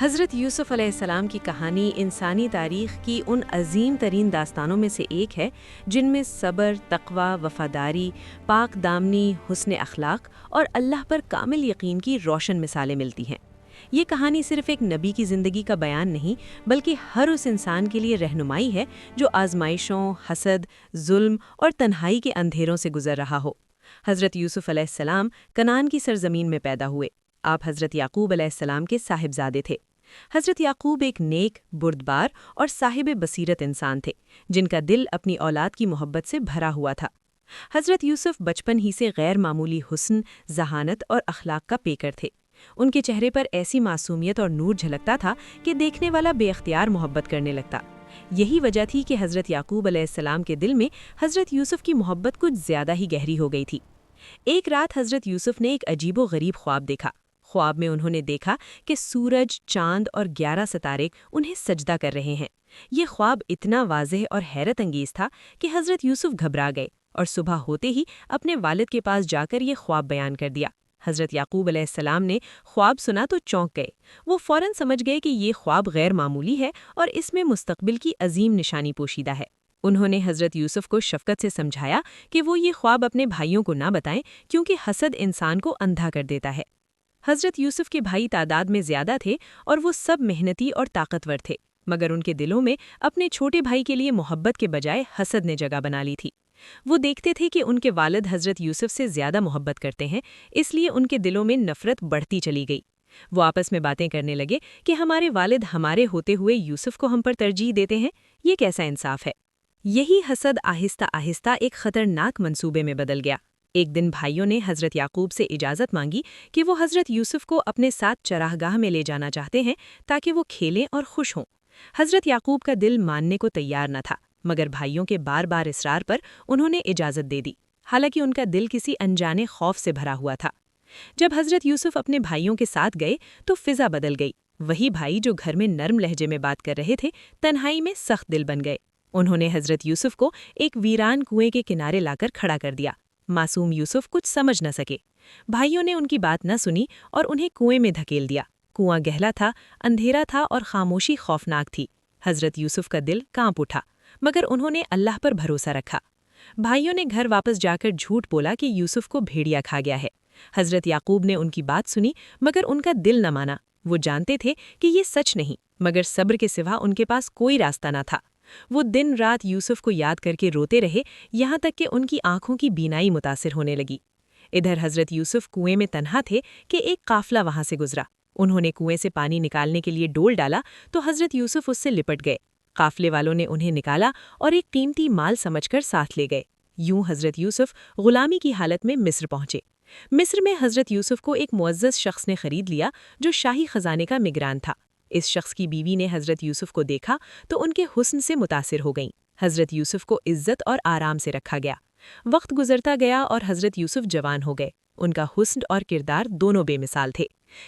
حضرت یوسف علیہ السلام کی کہانی انسانی تاریخ کی ان عظیم ترین داستانوں میں سے ایک ہے جن میں صبر، تقوی، وفاداری، پاک دامنی، حسن اخلاق اور اللہ پر کامل یقین کی روشن مثالیں ملتی ہیں۔ یہ کہانی صرف ایک نبی کی زندگی کا بیان نہیں بلکہ ہر اس انسان کے لیے رہنمائی ہے جو آزمائشوں، حسد، ظلم اور تنہائی کے اندھیروں سے گزر رہا ہو۔ حضرت یوسف علیہ السلام کنعان کی سرزمین میں پیدا ہوئے۔ آپ حضرت یعقوب علیہ السلام کے صاحبزادے تھے۔ حضرت یعقوب ایک نیک، بردبار اور صاحب بصیرت انسان تھے جن کا دل اپنی اولاد کی محبت سے بھرا ہوا تھا۔ حضرت یوسف بچپن ہی سے غیر معمولی حسن، ذہانت اور اخلاق کا پیکر تھے۔ ان کے چہرے پر ایسی معصومیت اور نور جھلکتا تھا کہ دیکھنے والا بے اختیار محبت کرنے لگتا۔ یہی وجہ تھی کہ حضرت یعقوب علیہ السلام کے دل میں حضرت یوسف کی محبت کچھ زیادہ ہی گہری ہو گئی تھی۔ ایک رات حضرت یوسف نے ایک عجیب و غریب خواب دیکھا۔ خواب میں انہوں نے دیکھا کہ سورج، چاند اور 11 ستارے انہیں سجدہ کر رہے ہیں۔ یہ خواب اتنا واضح اور حیرت انگیز تھا کہ حضرت یوسف گھبرا گئے اور صبح ہوتے ہی اپنے والد کے پاس جا کر یہ خواب بیان کر دیا۔ حضرت یعقوب علیہ السلام نے خواب سنا تو چونک گئے۔ وہ فوراً سمجھ گئے کہ یہ خواب غیر معمولی ہے اور اس میں مستقبل کی عظیم نشانی پوشیدہ ہے۔ انہوں نے حضرت یوسف کو شفقت سے سمجھایا کہ وہ یہ خواب اپنے بھائیوں کو نہ بتائیں کیونکہ حسد انسان کو اندھا کر دیتا ہے۔ حضرت یوسف کے بھائی تعداد میں زیادہ تھے اور وہ سب محنتی اور طاقتور تھے، مگر ان کے دلوں میں اپنے چھوٹے بھائی کے لیے محبت کے بجائے حسد نے جگہ بنا لی تھی۔ وہ دیکھتے تھے کہ ان کے والد حضرت یوسف سے زیادہ محبت کرتے ہیں، اس لیے ان کے دلوں میں نفرت بڑھتی چلی گئی۔ وہ آپس میں باتیں کرنے لگے کہ ہمارے والد ہمارے ہوتے ہوئے یوسف کو ہم پر ترجیح دیتے ہیں، یہ کیسا انصاف ہے۔ یہی حسد آہستہ آہستہ ایک خطرناک منصوبے میں بدل گیا۔ ایک دن بھائیوں نے حضرت یعقوب سے اجازت مانگی کہ وہ حضرت یوسف کو اپنے ساتھ چراگاہ میں لے جانا چاہتے ہیں تاکہ وہ کھیلیں اور خوش ہوں۔ حضرت یعقوب کا دل ماننے کو تیار نہ تھا، مگر بھائیوں کے بار بار اصرار پر انہوں نے اجازت دے دی، حالانکہ ان کا دل کسی انجانے خوف سے بھرا ہوا تھا۔ جب حضرت یوسف اپنے بھائیوں کے ساتھ گئے تو فضا بدل گئی۔ وہی بھائی جو گھر میں نرم لہجے میں بات کر رہے تھے، تنہائی میں سخت دل بن گئے۔ انہوں نے حضرت یوسف کو ایک ویران کنویں کے کنارے لا کر کھڑا کر دیا۔ معصوم یوسف کچھ سمجھ نہ سکے۔ بھائیوں نے ان کی بات نہ سنی اور انہیں کنویں میں دھکیل دیا۔ کنواں گہلا تھا، اندھیرا تھا اور خاموشی خوفناک تھی۔ حضرت یوسف کا دل کانپ اٹھا، مگر انہوں نے اللہ پر بھروسہ رکھا۔ بھائیوں نے گھر واپس جا کر جھوٹ بولا کہ یوسف کو بھیڑیا کھا گیا ہے۔ حضرت یعقوب نے ان کی بات سنی مگر ان کا دل نہ مانا۔ وہ جانتے تھے کہ یہ سچ نہیں، مگر صبر کے سوا ان کے پاس کوئی راستہ نہ تھا۔ وہ دن رات یوسف کو یاد کر کے روتے رہے، یہاں تک کہ ان کی آنکھوں کی بینائی متاثر ہونے لگی۔ ادھر حضرت یوسف کنویں میں تنہا تھے کہ ایک قافلہ وہاں سے گزرا۔ انہوں نے کنویں سے پانی نکالنے کے لیے ڈول ڈالا تو حضرت یوسف اس سے لپٹ گئے۔ قافلے والوں نے انہیں نکالا اور ایک قیمتی مال سمجھ کر ساتھ لے گئے۔ یوں حضرت یوسف غلامی کی حالت میں مصر پہنچے۔ مصر میں حضرت یوسف کو ایک معزز شخص نے خرید لیا جو شاہی خزانے کا نگران تھا۔ اس شخص کی بیوی نے حضرت یوسف کو دیکھا تو ان کے حسن سے متاثر ہو گئیں۔ حضرت یوسف کو عزت اور آرام سے رکھا گیا۔ وقت گزرتا گیا اور حضرت یوسف جوان ہو گئے۔ ان کا حسن اور کردار دونوں بے مثال تھے۔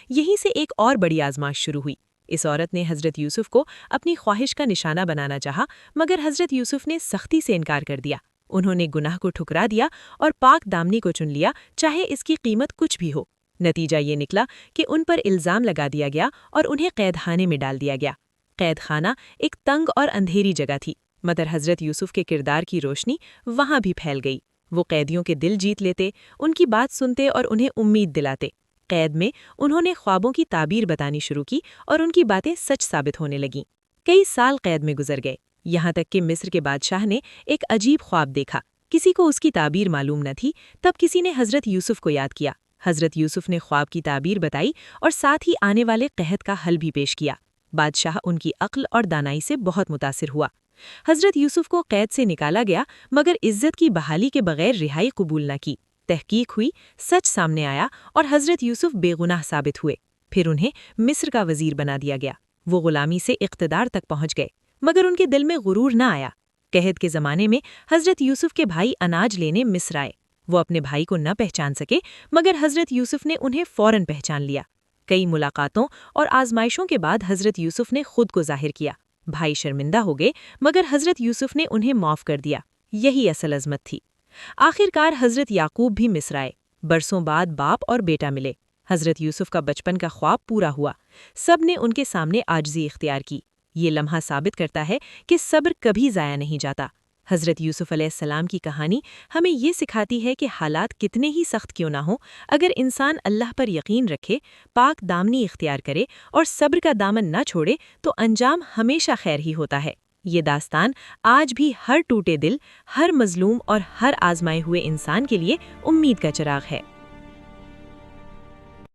یہیں سے ایک اور بڑی آزمائش شروع ہوئی۔ اس عورت نے حضرت یوسف کو اپنی خواہش کا نشانہ بنانا چاہا، مگر حضرت یوسف نے سختی سے انکار کر دیا۔ انہوں نے گناہ کو ٹھکرا دیا اور پاک دامنی کو چن لیا، چاہے اس کی قیمت کچھ بھی ہو۔ نتیجہ یہ نکلا کہ ان پر الزام لگا دیا گیا اور انہیں قید خانے میں ڈال دیا گیا۔ قید خانہ ایک تنگ اور اندھیری جگہ تھی، مگر حضرت یوسف کے کردار کی روشنی وہاں بھی پھیل گئی۔ وہ قیدیوں کے دل جیت لیتے، ان کی بات سنتے اور انہیں امید دلاتے۔ قید میں انہوں نے خوابوں کی تعبیر بتانی شروع کی اور ان کی باتیں سچ ثابت ہونے لگیں۔ کئی سال قید میں گزر گئے، یہاں تک کہ مصر کے بادشاہ نے ایک عجیب خواب دیکھا۔ کسی کو اس کی تعبیر معلوم نہ تھی، تب کسی نے حضرت یوسف کو یاد کیا۔ حضرت یوسف نے خواب کی تعبیر بتائی اور ساتھ ہی آنے والے قحط کا حل بھی پیش کیا۔ بادشاہ ان کی عقل اور دانائی سے بہت متاثر ہوا۔ حضرت یوسف کو قید سے نکالا گیا، مگر عزت کی بحالی کے بغیر رہائی قبول نہ کی۔ تحقیق ہوئی، سچ سامنے آیا اور حضرت یوسف بے گناہ ثابت ہوئے۔ پھر انہیں مصر کا وزیر بنا دیا گیا۔ وہ غلامی سے اقتدار تک پہنچ گئے، مگر ان کے دل میں غرور نہ آیا۔ قحط کے زمانے میں حضرت یوسف کے بھائی اناج لینے مصر آئے۔ وہ اپنے بھائی کو نہ پہچان سکے، مگر حضرت یوسف نے انہیں فوراً پہچان لیا۔ کئی ملاقاتوں اور آزمائشوں کے بعد حضرت یوسف نے خود کو ظاہر کیا۔ بھائی شرمندہ ہو گئے، مگر حضرت یوسف نے انہیں معاف کر دیا۔ یہی اصل عظمت تھی۔ آخر کار حضرت یعقوب بھی مصر آئے۔ برسوں بعد باپ اور بیٹا ملے۔ حضرت یوسف کا بچپن کا خواب پورا ہوا، سب نے ان کے سامنے عاجزی اختیار کی۔ یہ لمحہ ثابت کرتا ہے کہ صبر کبھی ضائع نہیں جاتا۔ حضرت یوسف علیہ السلام کی کہانی ہمیں یہ سکھاتی ہے کہ حالات کتنے ہی سخت کیوں نہ ہوں، اگر انسان اللہ پر یقین رکھے، پاک دامنی اختیار کرے اور صبر کا دامن نہ چھوڑے تو انجام ہمیشہ خیر ہی ہوتا ہے۔ یہ داستان آج بھی ہر ٹوٹے دل، ہر مظلوم اور ہر آزمائے ہوئے انسان کے لیے امید کا چراغ ہے۔